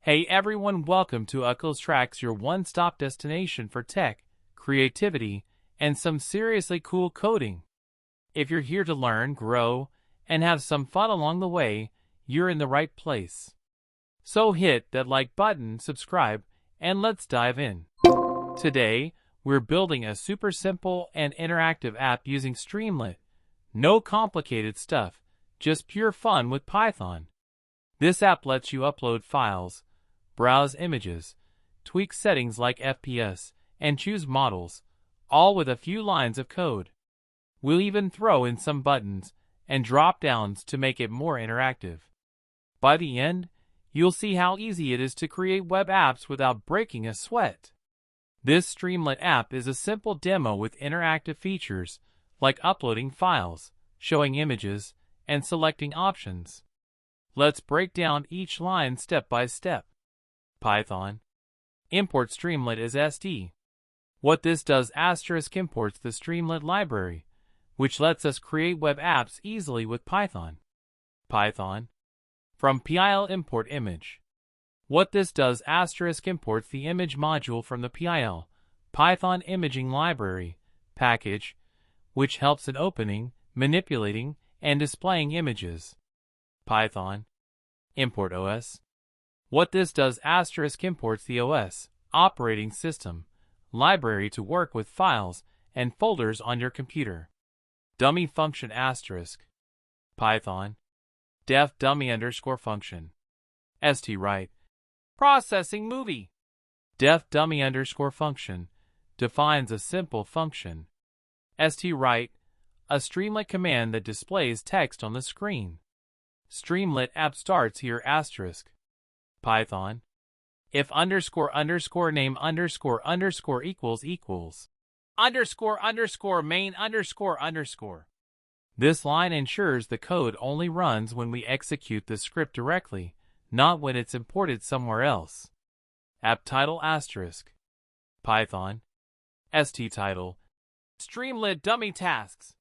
Hey everyone, welcome to AkhilXtracts, your one-stop destination for tech, creativity, and some seriously cool coding. If you're here to learn, grow, and have some fun along the way, you're in the right place. So hit that like button, subscribe, and let's dive in. Today, we're building a super simple and interactive app using Streamlit. No complicated stuff, just pure fun with Python. This app lets you upload files, browse images, tweak settings like FPS, and choose models, all with a few lines of code. We'll even throw in some buttons and drop-downs to make it more interactive. By the end, you'll see how easy it is to create web apps without breaking a sweat. This Streamlit app is a simple demo with interactive features like uploading files, showing images, and selecting options. Let's break down each line step by step. Python. Import Streamlit as SD. What this does *imports the Streamlit library, which lets us create web apps easily with Python. Python. From PIL import image. What this does *imports the image module from the PIL, Python imaging library, package, which helps in opening, manipulating, and displaying images. Python. Import OS. What this does *imports the OS, operating system, library to work with files and folders on your computer. Dummy function *. Python. Def dummy _function. Swrite. Processing movie. Def dummy _function defines a simple function. Swrite, a Streamlit command that displays text on the screen. Streamlit app starts here *. Python. If __name ___ equals __main __. This line ensures the code only runs when we execute the script directly, not when it's imported somewhere else. App title *. Python. Title. Streamlit dummy tasks.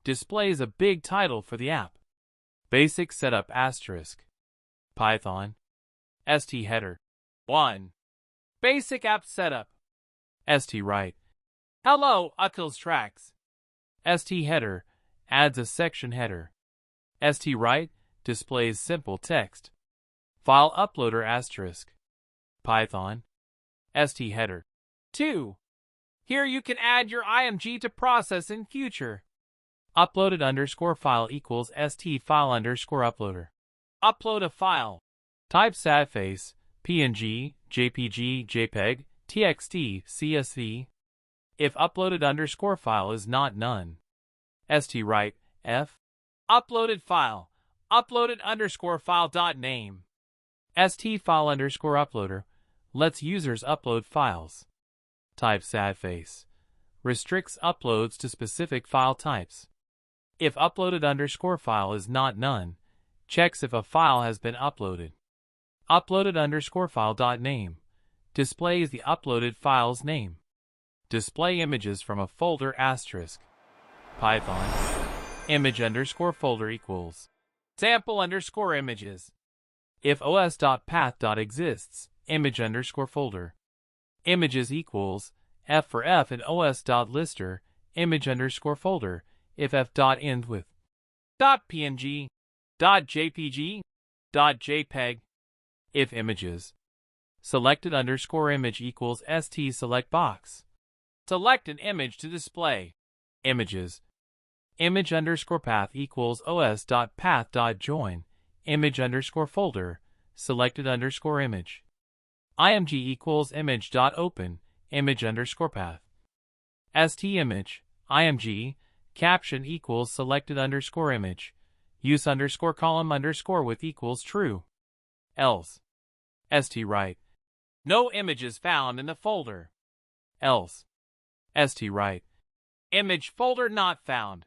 Displays a big title for the app. Basic setup *. Python. header. 1. Basic app setup. Write. Hello, AkhilXtracts. header adds a section header. Write displays simple text. File uploader *. Python. header. 2. Here you can add your img to process in future. Uploaded _file equals file _uploader. Upload a file. Type sadface, PNG, JPG, JPEG, TXT, CSV. If uploaded _file is not none. Write, f. Uploaded file. Uploaded _file.name. file _uploader lets users upload files. Type sadface. Restricts uploads to specific file types. If uploaded _file is not none, checks if a file has been uploaded. Uploaded _file.name displays the uploaded file's name. Display images from a folder *. Python. Image _folder equals sample _images. If os.path.exists, image _folder. Images equals f for f and os.lister, image _folder, if f.ends with .png, .jpg, .jpeg. If images. Selected _image equals select box. Select an image to display. Images. Image _path equals os.path.join, image _folder, selected _image. img equals image.open, image _path. image, img, caption equals selected _image, use _column with equals true. Else. Write. No images found in the folder. Else. Write. Image folder not found.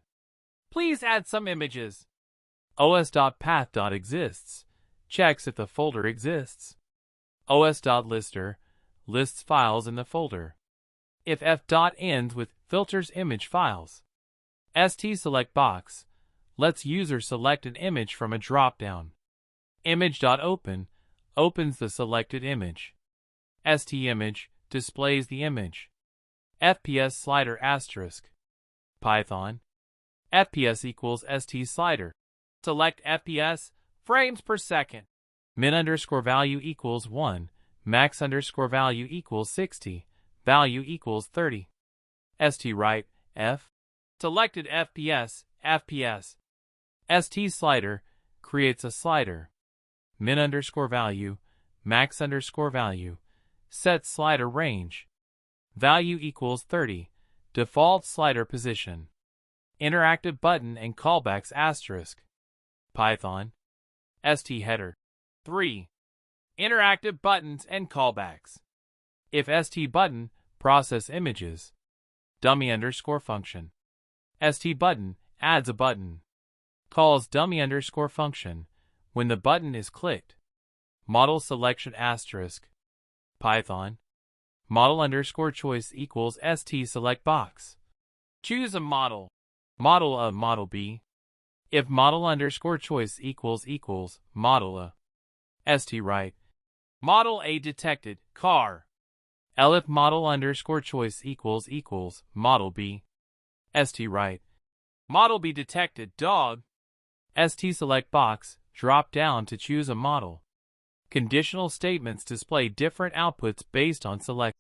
Please add some images. os.path.exists checks if the folder exists. os.lister lists files in the folder. If f.ends with filters image files. select box lets user select an image from a drop-down. Image.open opens the selected image. ST image displays the image. FPS slider asterisk. Python. FPS equals ST slider. Select FPS, frames per second. Min underscore value equals 1, max underscore value equals 60, value equals 30. ST right, F. Selected FPS, FPS. ST slider creates a slider. Min underscore value, max underscore value, set slider range. Value equals 30, default slider position. Interactive button and callbacks asterisk. Python. ST header. 3. Interactive buttons and callbacks. If ST button, process images. Dummy underscore function. ST button adds a button. Calls dummy underscore function when the button is clicked. Model selection asterisk. Python. Model underscore choice equals ST select box. Choose a model. Model A, model B. If model underscore choice equals model A. ST right. Model A detected, car. If model underscore choice equals model B. ST right. Model B detected, dog. ST select box, drop down to choose a model. Conditional statements display different outputs based on select.